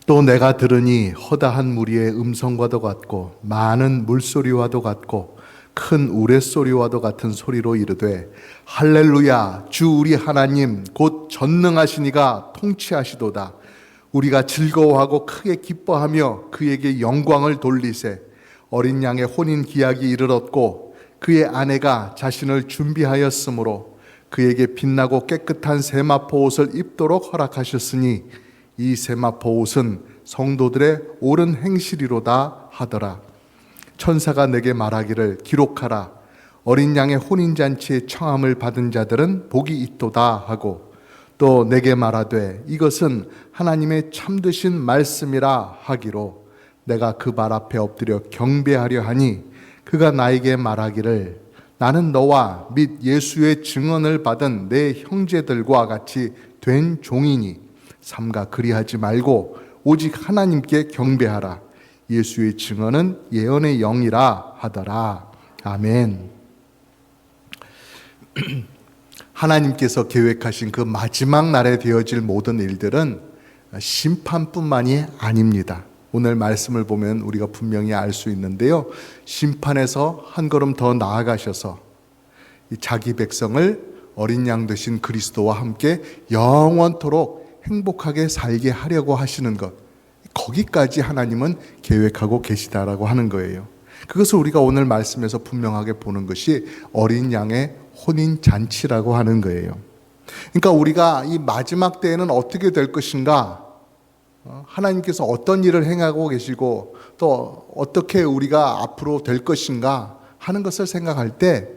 또 내가 들으니 허다한 무리의 음성과도 같고 많은 물소리와도 같고 큰 우레소리와도 같은 소리로 이르되 할렐루야 주 우리 하나님 곧 전능하신 이가 통치하시도다. 우리가 즐거워하고 크게 기뻐하며 그에게 영광을 돌리세. 어린 양의 혼인 기약이 이르렀고 그의 아내가 자신을 준비하였으므로 그에게 빛나고 깨끗한 세마포 옷을 입도록 허락하셨으니 이 세마포 옷은 성도들의 옳은 행실이로다 하더라. 천사가 내게 말하기를 기록하라. 어린 양의 혼인잔치의 청함을 받은 자들은 복이 있도다 하고 또 내게 말하되 이것은 하나님의 참되신 말씀이라 하기로 내가 그 발 앞에 엎드려 경배하려 하니 그가 나에게 말하기를 나는 너와 및 예수의 증언을 받은 내 형제들과 같이 된 종이니 삼가 그리하지 말고 오직 하나님께 경배하라. 예수의 증언은 예언의 영이라 하더라. 아멘. 하나님께서 계획하신 그 마지막 날에 되어질 모든 일들은 심판뿐만이 아닙니다. 오늘 말씀을 보면 우리가 분명히 알 수 있는데요. 심판에서 한 걸음 더 나아가셔서 자기 백성을 어린 양 되신 그리스도와 함께 영원토록 행복하게 살게 하려고 하시는 것, 거기까지 하나님은 계획하고 계시다라고 하는 거예요. 그것을 우리가 오늘 말씀에서 분명하게 보는 것이 어린 양의 혼인 잔치라고 하는 거예요. 그러니까 우리가 이 마지막 때에는 어떻게 될 것인가, 하나님께서 어떤 일을 행하고 계시고 또 어떻게 우리가 앞으로 될 것인가 하는 것을 생각할 때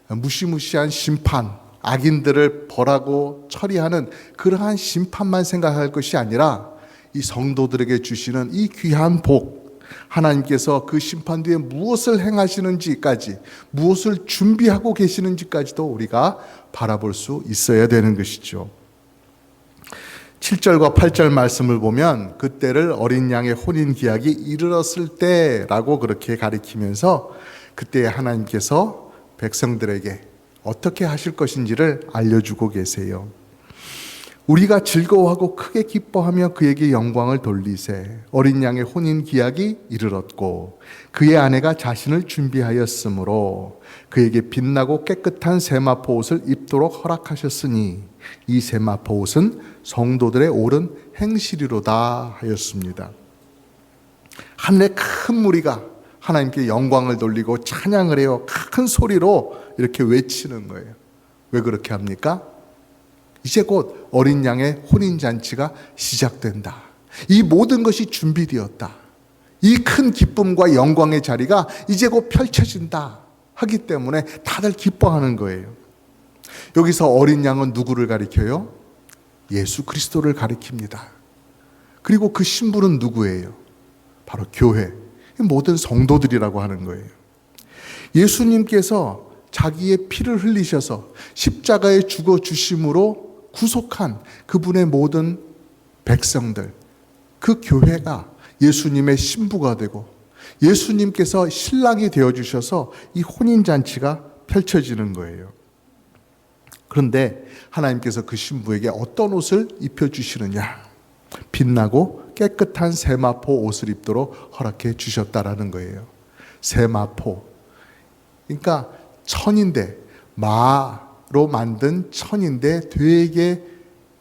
무시무시한 심판, 악인들을 벌하고 처리하는 그러한 심판만 생각할 것이 아니라 이 성도들에게 주시는 이 귀한 복, 하나님께서 그 심판 뒤에 무엇을 행하시는지까지, 무엇을 준비하고 계시는지까지도 우리가 바라볼 수 있어야 되는 것이죠. 7절과 8절 말씀을 보면 그때를 어린 양의 혼인 기약이 이르렀을 때라고 그렇게 가리키면서 그때 하나님께서 백성들에게 어떻게 하실 것인지를 알려주고 계세요. 우리가 즐거워하고 크게 기뻐하며 그에게 영광을 돌리세. 어린 양의 혼인 기약이 이르렀고 그의 아내가 자신을 준비하였으므로 그에게 빛나고 깨끗한 세마포 옷을 입도록 허락하셨으니 이 세마포 옷은 성도들의 옳은 행실이로다 하였습니다. 하늘의 큰 무리가 하나님께 영광을 돌리고 찬양을 해요. 큰 소리로 이렇게 외치는 거예요. 왜 그렇게 합니까? 이제 곧 어린 양의 혼인잔치가 시작된다. 이 모든 것이 준비되었다. 이 큰 기쁨과 영광의 자리가 이제 곧 펼쳐진다 하기 때문에 다들 기뻐하는 거예요. 여기서 어린 양은 누구를 가리켜요? 예수 그리스도를 가리킵니다. 그리고 그 신부는 누구예요? 바로 교회, 모든 성도들이라고 하는 거예요. 예수님께서 자기의 피를 흘리셔서 십자가에 죽어 주심으로 구속한 그분의 모든 백성들, 그 교회가 예수님의 신부가 되고 예수님께서 신랑이 되어주셔서 이 혼인잔치가 펼쳐지는 거예요. 그런데 하나님께서 그 신부에게 어떤 옷을 입혀주시느냐? 빛나고 깨끗한 세마포 옷을 입도록 허락해 주셨다라는 거예요. 세마포, 그러니까 천인데, 마로 만든 천인데 되게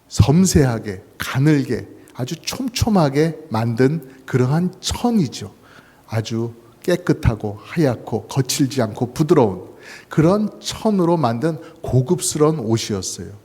섬세하게, 가늘게, 아주 촘촘하게 만든 그러한 천이죠. 아주 깨끗하고 하얗고 거칠지 않고 부드러운 그런 천으로 만든 고급스러운 옷이었어요.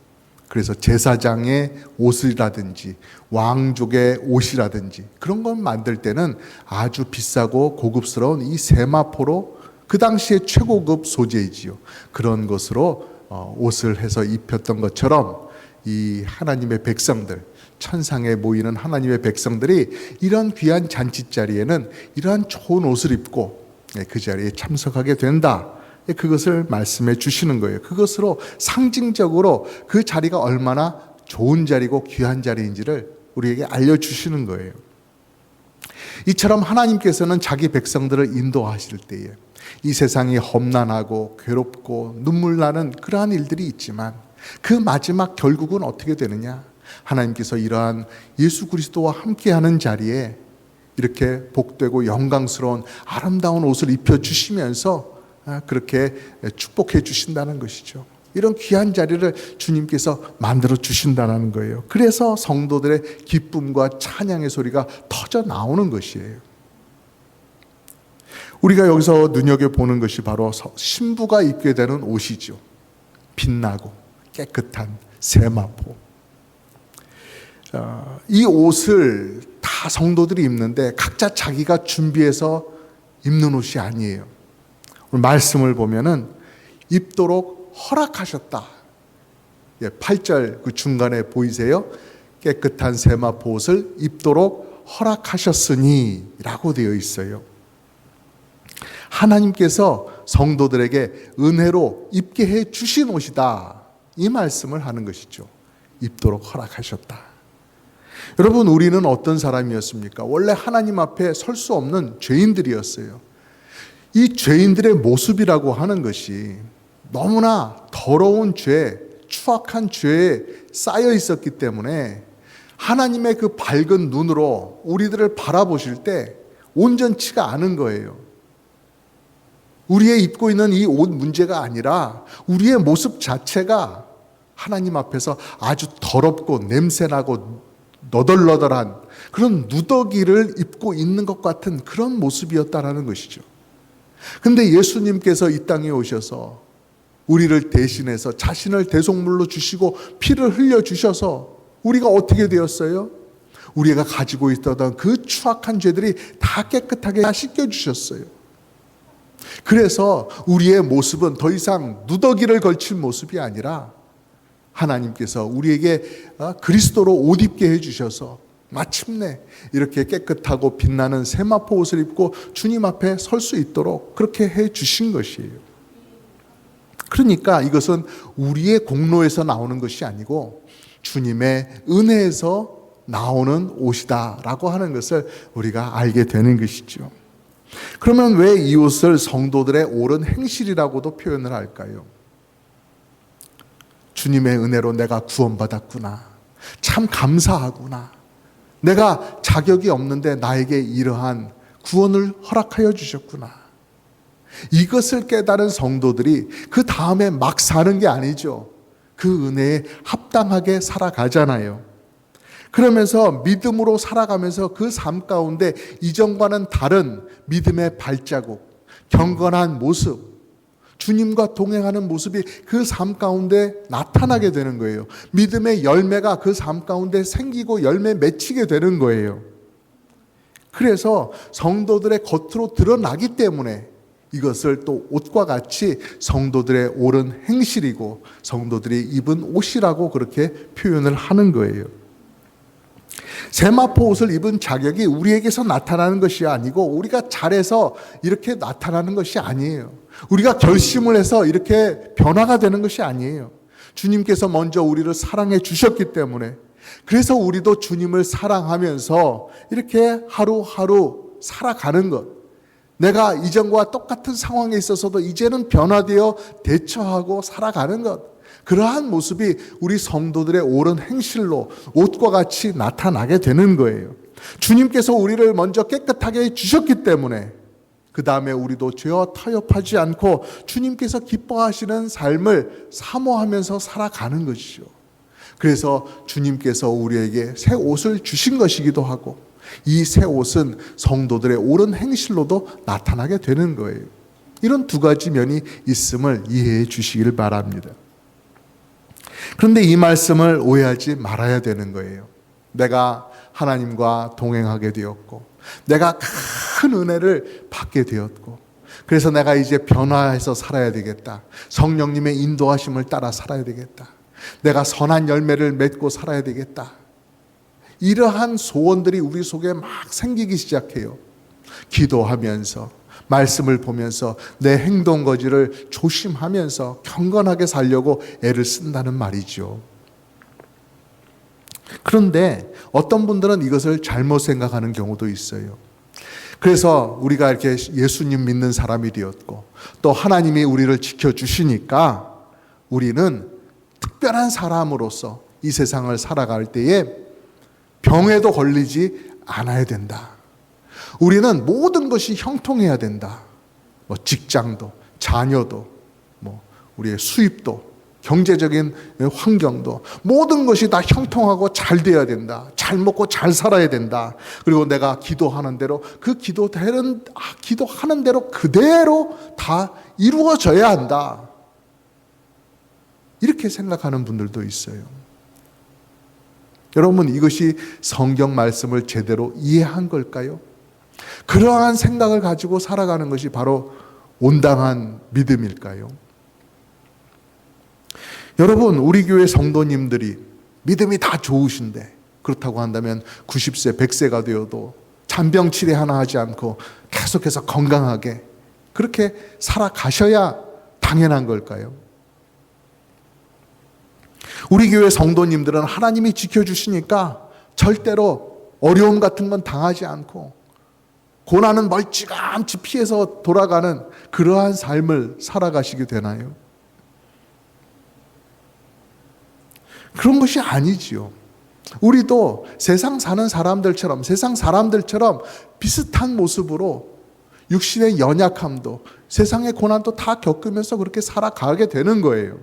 그래서 제사장의 옷이라든지 왕족의 옷이라든지 그런 걸 만들 때는 아주 비싸고 고급스러운 이 세마포로 그 당시에 최고급 소재이지요. 그런 것으로 옷을 해서 입혔던 것처럼 이 하나님의 백성들, 천상에 모이는 하나님의 백성들이 이런 귀한 잔치 자리에는 이러한 좋은 옷을 입고 그 자리에 참석하게 된다. 그것을 말씀해 주시는 거예요. 그것으로 상징적으로 그 자리가 얼마나 좋은 자리고 귀한 자리인지를 우리에게 알려주시는 거예요. 이처럼 하나님께서는 자기 백성들을 인도하실 때에 이 세상이 험난하고 괴롭고 눈물 나는 그러한 일들이 있지만 그 마지막 결국은 어떻게 되느냐? 하나님께서 이러한 예수 그리스도와 함께하는 자리에 이렇게 복되고 영광스러운 아름다운 옷을 입혀주시면서 그렇게 축복해 주신다는 것이죠. 이런 귀한 자리를 주님께서 만들어 주신다는 거예요. 그래서 성도들의 기쁨과 찬양의 소리가 터져 나오는 것이에요. 우리가 여기서 눈여겨보는 것이 바로 신부가 입게 되는 옷이죠. 빛나고 깨끗한 세마포. 이 옷을 다 성도들이 입는데 각자 자기가 준비해서 입는 옷이 아니에요. 오늘 말씀을 보면은 입도록 허락하셨다. 8절 그 중간에 보이세요? 깨끗한 세마포 옷을 입도록 허락하셨으니 라고 되어 있어요. 하나님께서 성도들에게 은혜로 입게 해 주신 옷이다. 이 말씀을 하는 것이죠. 입도록 허락하셨다. 여러분, 우리는 어떤 사람이었습니까? 원래 하나님 앞에 설 수 없는 죄인들이었어요. 이 죄인들의 모습이라고 하는 것이 너무나 더러운 죄, 추악한 죄에 쌓여 있었기 때문에 하나님의 그 밝은 눈으로 우리들을 바라보실 때 온전치가 않은 거예요. 우리의 입고 있는 이 옷 문제가 아니라 우리의 모습 자체가 하나님 앞에서 아주 더럽고 냄새나고 너덜너덜한 그런 누더기를 입고 있는 것 같은 그런 모습이었다라는 것이죠. 근데 예수님께서 이 땅에 오셔서 우리를 대신해서 자신을 대속물로 주시고 피를 흘려주셔서 우리가 어떻게 되었어요? 우리가 가지고 있었던 그 추악한 죄들이 다 깨끗하게 다 씻겨주셨어요. 그래서 우리의 모습은 더 이상 누더기를 걸친 모습이 아니라 하나님께서 우리에게 그리스도로 옷 입게 해주셔서 마침내 이렇게 깨끗하고 빛나는 세마포 옷을 입고 주님 앞에 설 수 있도록 그렇게 해주신 것이에요. 그러니까 이것은 우리의 공로에서 나오는 것이 아니고 주님의 은혜에서 나오는 옷이다라고 하는 것을 우리가 알게 되는 것이죠. 그러면 왜 이 옷을 성도들의 옳은 행실이라고도 표현을 할까요? 주님의 은혜로 내가 구원받았구나. 참 감사하구나. 내가 자격이 없는데 나에게 이러한 구원을 허락하여 주셨구나. 이것을 깨달은 성도들이 그 다음에 막 사는 게 아니죠. 그 은혜에 합당하게 살아가잖아요. 그러면서 믿음으로 살아가면서 그 삶 가운데 이전과는 다른 믿음의 발자국, 경건한 모습, 주님과 동행하는 모습이 그 삶 가운데 나타나게 되는 거예요. 믿음의 열매가 그 삶 가운데 생기고 열매 맺히게 되는 거예요. 그래서 성도들의 겉으로 드러나기 때문에 이것을 또 옷과 같이 성도들의 옳은 행실이고 성도들이 입은 옷이라고 그렇게 표현을 하는 거예요. 세마포 옷을 입은 자격이 우리에게서 나타나는 것이 아니고 우리가 잘해서 이렇게 나타나는 것이 아니에요. 우리가 결심을 해서 이렇게 변화가 되는 것이 아니에요. 주님께서 먼저 우리를 사랑해 주셨기 때문에, 그래서 우리도 주님을 사랑하면서 이렇게 하루하루 살아가는 것, 내가 이전과 똑같은 상황에 있어서도 이제는 변화되어 대처하고 살아가는 것, 그러한 모습이 우리 성도들의 옳은 행실로 옷과 같이 나타나게 되는 거예요. 주님께서 우리를 먼저 깨끗하게 해주셨기 때문에 그 다음에 우리도 죄와 타협하지 않고 주님께서 기뻐하시는 삶을 사모하면서 살아가는 것이죠. 그래서 주님께서 우리에게 새 옷을 주신 것이기도 하고 이 새 옷은 성도들의 옳은 행실로도 나타나게 되는 거예요. 이런 두 가지 면이 있음을 이해해 주시길 바랍니다. 그런데 이 말씀을 오해하지 말아야 되는 거예요. 내가 하나님과 동행하게 되었고 내가 큰 은혜를 받게 되었고 그래서 내가 이제 변화해서 살아야 되겠다. 성령님의 인도하심을 따라 살아야 되겠다. 내가 선한 열매를 맺고 살아야 되겠다. 이러한 소원들이 우리 속에 막 생기기 시작해요. 기도하면서 말씀을 보면서 내 행동 거지를 조심하면서 경건하게 살려고 애를 쓴다는 말이죠. 그런데 어떤 분들은 이것을 잘못 생각하는 경우도 있어요. 그래서 우리가 이렇게 예수님 믿는 사람이 되었고 또 하나님이 우리를 지켜주시니까 우리는 특별한 사람으로서 이 세상을 살아갈 때에 병에도 걸리지 않아야 된다. 우리는 모든 것이 형통해야 된다. 직장도, 자녀도, 우리의 수입도, 경제적인 환경도 모든 것이 다 형통하고 잘 돼야 된다. 잘 먹고 잘 살아야 된다. 그리고 내가 기도하는 대로 그 기도하는 대로 그대로 다 이루어져야 한다. 이렇게 생각하는 분들도 있어요. 여러분, 이것이 성경 말씀을 제대로 이해한 걸까요? 그러한 생각을 가지고 살아가는 것이 바로 온당한 믿음일까요? 여러분, 우리 교회 성도님들이 믿음이 다 좋으신데, 그렇다고 한다면 90세, 100세가 되어도 잔병 치레 하나 하지 않고 계속해서 건강하게 그렇게 살아가셔야 당연한 걸까요? 우리 교회 성도님들은 하나님이 지켜주시니까 절대로 어려움 같은 건 당하지 않고 고난은 멀찌감치 피해서 돌아가는 그러한 삶을 살아가시게 되나요? 그런 것이 아니지요. 우리도 세상 사는 사람들처럼, 세상 사람들처럼 비슷한 모습으로 육신의 연약함도, 세상의 고난도 다 겪으면서 그렇게 살아가게 되는 거예요.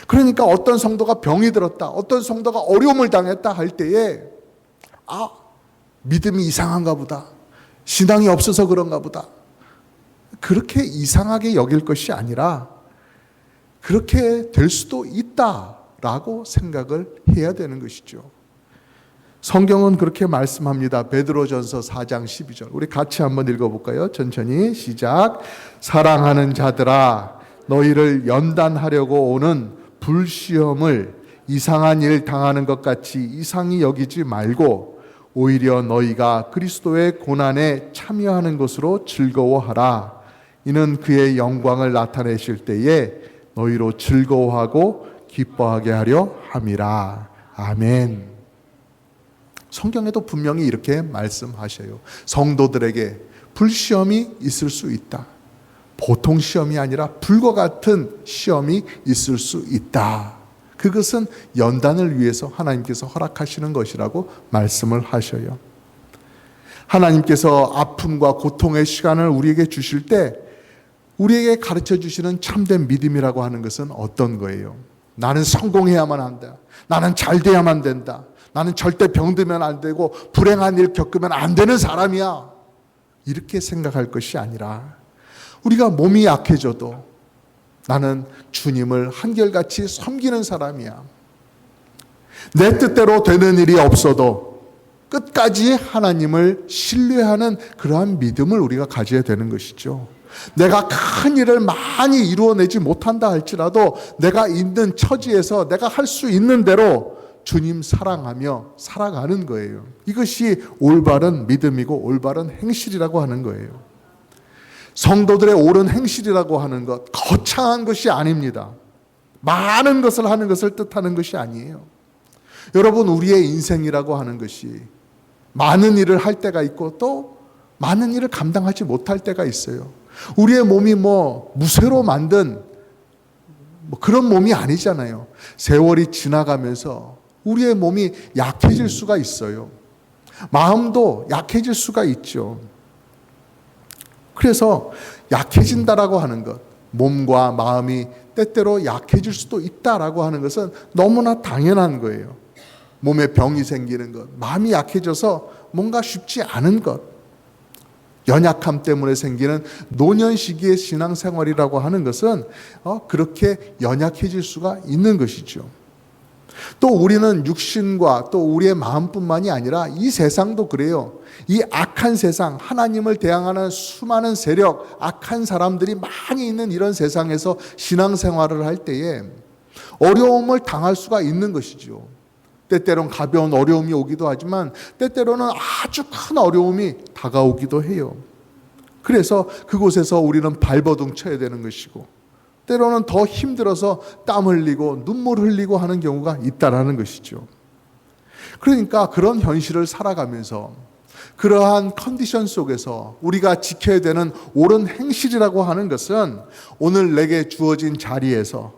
그러니까 어떤 성도가 병이 들었다, 어떤 성도가 어려움을 당했다 할 때에 믿음이 이상한가 보다, 신앙이 없어서 그런가 보다, 그렇게 이상하게 여길 것이 아니라 그렇게 될 수도 있다라고 생각을 해야 되는 것이죠. 성경은 그렇게 말씀합니다. 베드로전서 4장 12절. 우리 같이 한번 읽어볼까요? 천천히 시작. 사랑하는 자들아, 너희를 연단하려고 오는 불시험을 이상한 일 당하는 것 같이 이상히 여기지 말고 오히려 너희가 그리스도의 고난에 참여하는 것으로 즐거워하라. 이는 그의 영광을 나타내실 때에 너희로 즐거워하고 기뻐하게 하려 함이라. 아멘. 성경에도 분명히 이렇게 말씀하셔요. 성도들에게 불시험이 있을 수 있다. 보통 시험이 아니라 불과 같은 시험이 있을 수 있다. 그것은 연단을 위해서 하나님께서 허락하시는 것이라고 말씀을 하셔요. 하나님께서 아픔과 고통의 시간을 우리에게 주실 때 우리에게 가르쳐 주시는 참된 믿음이라고 하는 것은 어떤 거예요? 나는 성공해야만 한다. 나는 잘 돼야만 된다. 나는 절대 병들면 안 되고 불행한 일 겪으면 안 되는 사람이야. 이렇게 생각할 것이 아니라 우리가 몸이 약해져도 나는 주님을 한결같이 섬기는 사람이야. 내 뜻대로 되는 일이 없어도 끝까지 하나님을 신뢰하는 그러한 믿음을 우리가 가져야 되는 것이죠. 내가 큰 일을 많이 이루어내지 못한다 할지라도 내가 있는 처지에서 내가 할 수 있는 대로 주님 사랑하며 살아가는 거예요. 이것이 올바른 믿음이고 올바른 행실이라고 하는 거예요. 성도들의 옳은 행실이라고 하는 것, 거창한 것이 아닙니다. 많은 것을 하는 것을 뜻하는 것이 아니에요. 여러분, 우리의 인생이라고 하는 것이 많은 일을 할 때가 있고 또 많은 일을 감당하지 못할 때가 있어요. 우리의 몸이 무쇠로 만든 그런 몸이 아니잖아요. 세월이 지나가면서 우리의 몸이 약해질 수가 있어요. 마음도 약해질 수가 있죠. 그래서 약해진다라고 하는 것, 몸과 마음이 때때로 약해질 수도 있다라고 하는 것은 너무나 당연한 거예요. 몸에 병이 생기는 것, 마음이 약해져서 뭔가 쉽지 않은 것, 연약함 때문에 생기는 노년 시기의 신앙생활이라고 하는 것은 그렇게 연약해질 수가 있는 것이죠. 또 우리는 육신과 또 우리의 마음뿐만이 아니라 이 세상도 그래요. 이 악한 세상, 하나님을 대항하는 수많은 세력, 악한 사람들이 많이 있는 이런 세상에서 신앙생활을 할 때에 어려움을 당할 수가 있는 것이죠. 때때로는 가벼운 어려움이 오기도 하지만 때때로는 아주 큰 어려움이 다가오기도 해요. 그래서 그곳에서 우리는 발버둥 쳐야 되는 것이고 때로는 더 힘들어서 땀 흘리고 눈물 흘리고 하는 경우가 있다라는 것이죠. 그러니까 그런 현실을 살아가면서 그러한 컨디션 속에서 우리가 지켜야 되는 옳은 행실이라고 하는 것은 오늘 내게 주어진 자리에서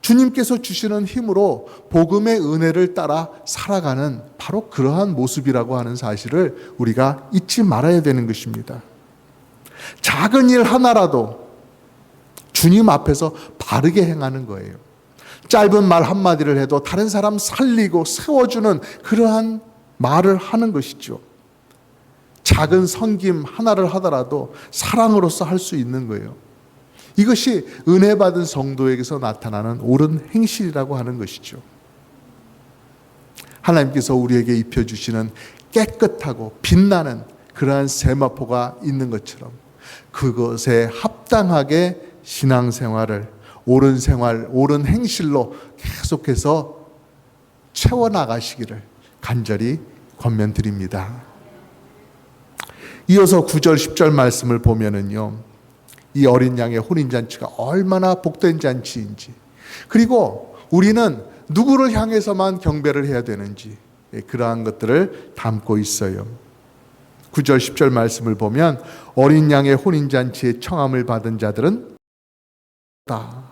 주님께서 주시는 힘으로 복음의 은혜를 따라 살아가는 바로 그러한 모습이라고 하는 사실을 우리가 잊지 말아야 되는 것입니다. 작은 일 하나라도 주님 앞에서 바르게 행하는 거예요. 짧은 말 한마디를 해도 다른 사람 살리고 세워주는 그러한 말을 하는 것이죠. 작은 섬김 하나를 하더라도 사랑으로서 할 수 있는 거예요. 이것이 은혜 받은 성도에게서 나타나는 옳은 행실이라고 하는 것이죠. 하나님께서 우리에게 입혀주시는 깨끗하고 빛나는 그러한 세마포가 있는 것처럼 그것에 합당하게 신앙생활을 옳은 생활, 옳은 행실로 계속해서 채워나가시기를 간절히 권면드립니다. 이어서 9절, 10절 말씀을 보면은요, 이 어린 양의 혼인잔치가 얼마나 복된 잔치인지, 그리고 우리는 누구를 향해서만 경배를 해야 되는지, 그러한 것들을 담고 있어요. 9절, 10절 말씀을 보면 어린 양의 혼인잔치에 청함을 받은 자들은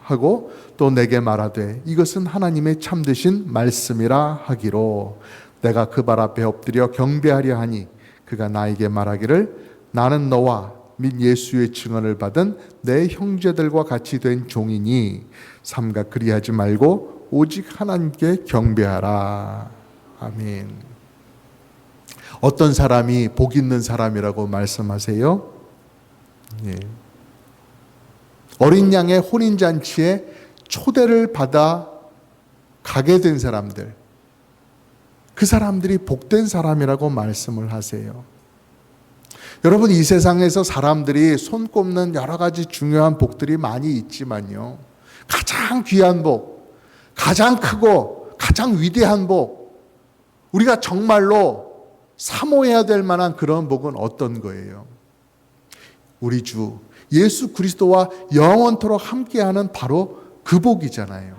하고 또 내게 말하되 이것은 하나님의 참되신 말씀이라 하기로 내가 그 발 앞에 엎드려 경배하려 하니 그가 나에게 말하기를 나는 너와 및 예수의 증언을 받은 내 형제들과 같이 된 종이니 삼가 그리하지 말고 오직 하나님께 경배하라. 아멘. 어떤 사람이 복 있는 사람이라고 말씀하세요? 예. 어린 양의 혼인잔치에 초대를 받아 가게 된 사람들, 그 사람들이 복된 사람이라고 말씀을 하세요. 여러분, 이 세상에서 사람들이 손꼽는 여러 가지 중요한 복들이 많이 있지만요, 가장 귀한 복, 가장 크고 가장 위대한 복, 우리가 정말로 사모해야 될 만한 그런 복은 어떤 거예요? 우리 주 예수 그리스도와 영원토록 함께하는 바로 그 복이잖아요.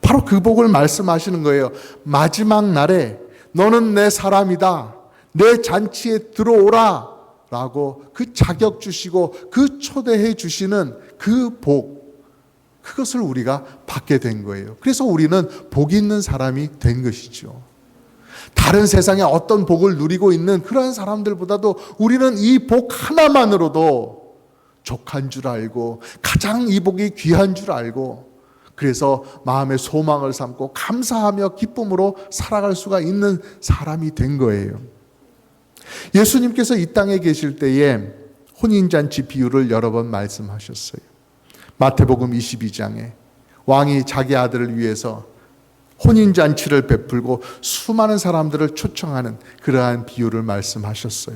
바로 그 복을 말씀하시는 거예요. 마지막 날에 너는 내 사람이다, 내 잔치에 들어오라 라고 그 자격 주시고 그 초대해 주시는 그 복, 그것을 우리가 받게 된 거예요. 그래서 우리는 복 있는 사람이 된 것이죠. 다른 세상에 어떤 복을 누리고 있는 그런 사람들보다도 우리는 이 복 하나만으로도 족한 줄 알고 가장 이 복이 귀한 줄 알고, 그래서 마음의 소망을 삼고 감사하며 기쁨으로 살아갈 수가 있는 사람이 된 거예요. 예수님께서 이 땅에 계실 때에 혼인잔치 비유를 여러 번 말씀하셨어요. 마태복음 22장에 왕이 자기 아들을 위해서 혼인잔치를 베풀고 수많은 사람들을 초청하는 그러한 비유를 말씀하셨어요.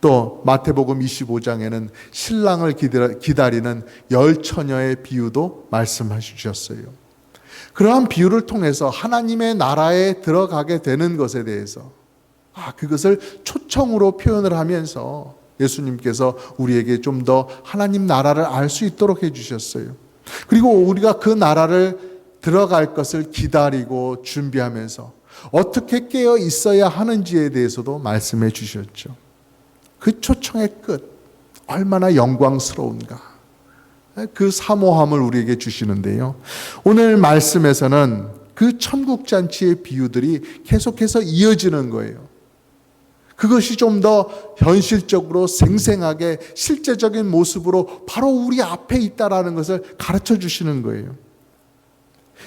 또 마태복음 25장에는 신랑을 기다리는 10처녀의 비유도 말씀해 주셨어요. 그러한 비유를 통해서 하나님의 나라에 들어가게 되는 것에 대해서 그것을 초청으로 표현을 하면서 예수님께서 우리에게 좀 더 하나님 나라를 알 수 있도록 해주셨어요. 그리고 우리가 그 나라를 들어갈 것을 기다리고 준비하면서 어떻게 깨어 있어야 하는지에 대해서도 말씀해 주셨죠. 그 초청의 끝, 얼마나 영광스러운가. 그 사모함을 우리에게 주시는데요. 오늘 말씀에서는 그 천국잔치의 비유들이 계속해서 이어지는 거예요. 그것이 좀 더 현실적으로 생생하게 실제적인 모습으로 바로 우리 앞에 있다라는 것을 가르쳐 주시는 거예요.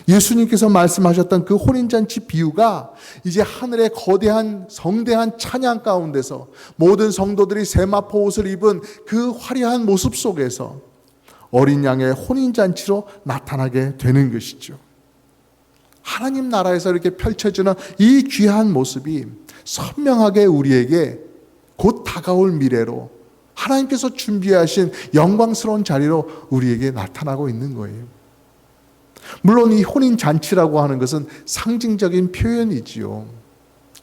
예수님께서 말씀하셨던 그 혼인잔치 비유가 이제 하늘의 거대한 성대한 찬양 가운데서 모든 성도들이 세마포 옷을 입은 그 화려한 모습 속에서 어린 양의 혼인잔치로 나타나게 되는 것이죠. 하나님 나라에서 이렇게 펼쳐지는 이 귀한 모습이 선명하게 우리에게 곧 다가올 미래로 하나님께서 준비하신 영광스러운 자리로 우리에게 나타나고 있는 거예요. 물론 이 혼인잔치라고 하는 것은 상징적인 표현이지요.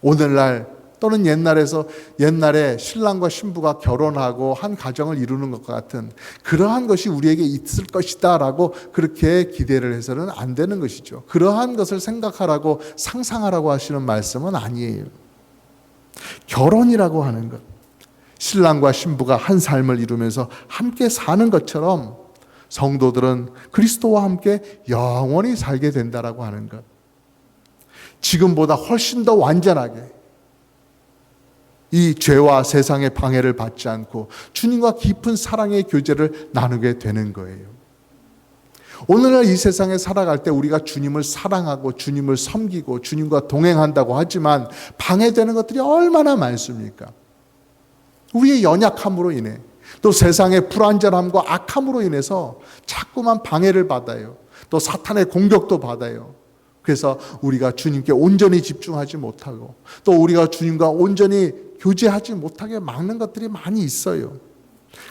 오늘날 또는 옛날에 신랑과 신부가 결혼하고 한 가정을 이루는 것과 같은 그러한 것이 우리에게 있을 것이다 라고 그렇게 기대를 해서는 안 되는 것이죠. 그러한 것을 생각하라고 상상하라고 하시는 말씀은 아니에요. 결혼이라고 하는 것, 신랑과 신부가 한 삶을 이루면서 함께 사는 것처럼 성도들은 그리스도와 함께 영원히 살게 된다라고 하는 것. 지금보다 훨씬 더 완전하게 이 죄와 세상의 방해를 받지 않고 주님과 깊은 사랑의 교제를 나누게 되는 거예요. 오늘날 이 세상에 살아갈 때 우리가 주님을 사랑하고 주님을 섬기고 주님과 동행한다고 하지만 방해되는 것들이 얼마나 많습니까? 우리의 연약함으로 인해 또 세상의 불완전함과 악함으로 인해서 자꾸만 방해를 받아요. 또 사탄의 공격도 받아요. 그래서 우리가 주님께 온전히 집중하지 못하고 또 우리가 주님과 온전히 교제하지 못하게 막는 것들이 많이 있어요.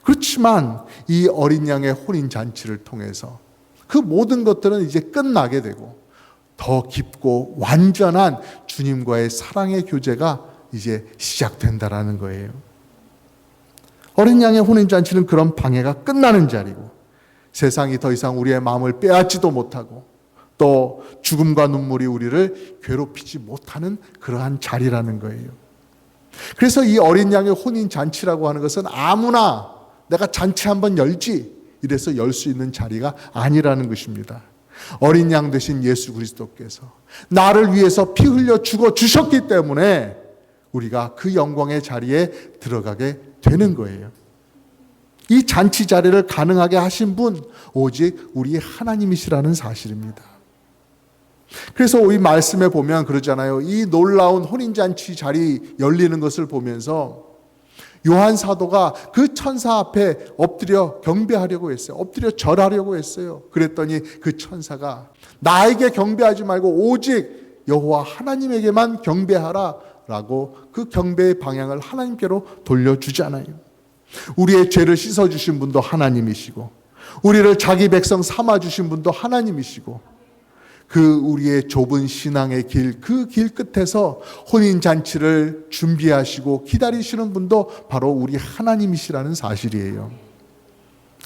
그렇지만 이 어린 양의 혼인잔치를 통해서 그 모든 것들은 이제 끝나게 되고 더 깊고 완전한 주님과의 사랑의 교제가 이제 시작된다라는 거예요. 어린 양의 혼인잔치는 그런 방해가 끝나는 자리고 세상이 더 이상 우리의 마음을 빼앗지도 못하고 또 죽음과 눈물이 우리를 괴롭히지 못하는 그러한 자리라는 거예요. 그래서 이 어린 양의 혼인잔치라고 하는 것은 아무나 내가 잔치 한번 열지 이래서 열 수 있는 자리가 아니라는 것입니다. 어린 양 되신 예수 그리스도께서 나를 위해서 피 흘려 죽어 주셨기 때문에 우리가 그 영광의 자리에 들어가게 되는 거예요. 이 잔치 자리를 가능하게 하신 분 오직 우리 하나님이시라는 사실입니다. 그래서 이 말씀에 보면 그러잖아요. 이 놀라운 혼인잔치 자리 열리는 것을 보면서 요한 사도가 그 천사 앞에 엎드려 경배하려고 했어요. 엎드려 절하려고 했어요. 그랬더니 그 천사가 나에게 경배하지 말고 오직 여호와 하나님에게만 경배하라 라고 그 경배의 방향을 하나님께로 돌려주잖아요. 우리의 죄를 씻어주신 분도 하나님이시고 우리를 자기 백성 삼아주신 분도 하나님이시고 그 우리의 좁은 신앙의 길, 그 길 끝에서 혼인잔치를 준비하시고 기다리시는 분도 바로 우리 하나님이시라는 사실이에요.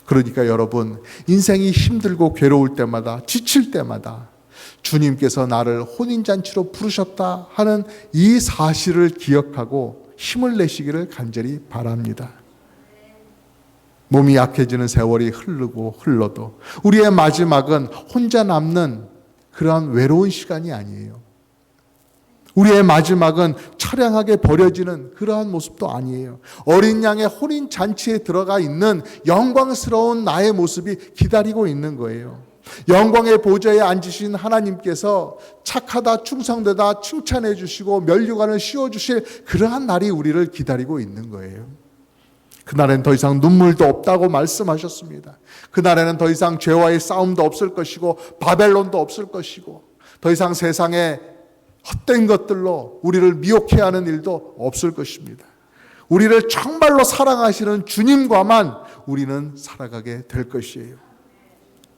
그러니까 여러분, 인생이 힘들고 괴로울 때마다, 지칠 때마다 주님께서 나를 혼인잔치로 부르셨다 하는 이 사실을 기억하고 힘을 내시기를 간절히 바랍니다. 몸이 약해지는 세월이 흐르고 흘러도 우리의 마지막은 혼자 남는 그러한 외로운 시간이 아니에요. 우리의 마지막은 처량하게 버려지는 그러한 모습도 아니에요. 어린 양의 혼인잔치에 들어가 있는 영광스러운 나의 모습이 기다리고 있는 거예요. 영광의 보좌에 앉으신 하나님께서 착하다 충성되다 칭찬해 주시고 면류관을 씌워주실 그러한 날이 우리를 기다리고 있는 거예요. 그날엔 더 이상 눈물도 없다고 말씀하셨습니다. 그날에는 더 이상 죄와의 싸움도 없을 것이고 바벨론도 없을 것이고 더 이상 세상에 헛된 것들로 우리를 미혹해 하는 일도 없을 것입니다. 우리를 정말로 사랑하시는 주님과만 우리는 살아가게 될 것이에요.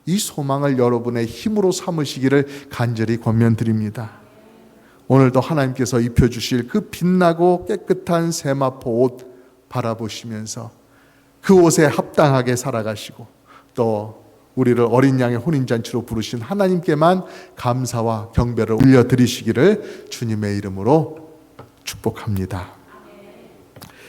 이 소망을 여러분의 힘으로 삼으시기를 간절히 권면드립니다. 오늘도 하나님께서 입혀주실 그 빛나고 깨끗한 세마포 옷 바라보시면서 그 옷에 합당하게 살아가시고 또 우리를 어린 양의 혼인잔치로 부르신 하나님께만 감사와 경배를 올려드리시기를 주님의 이름으로 축복합니다.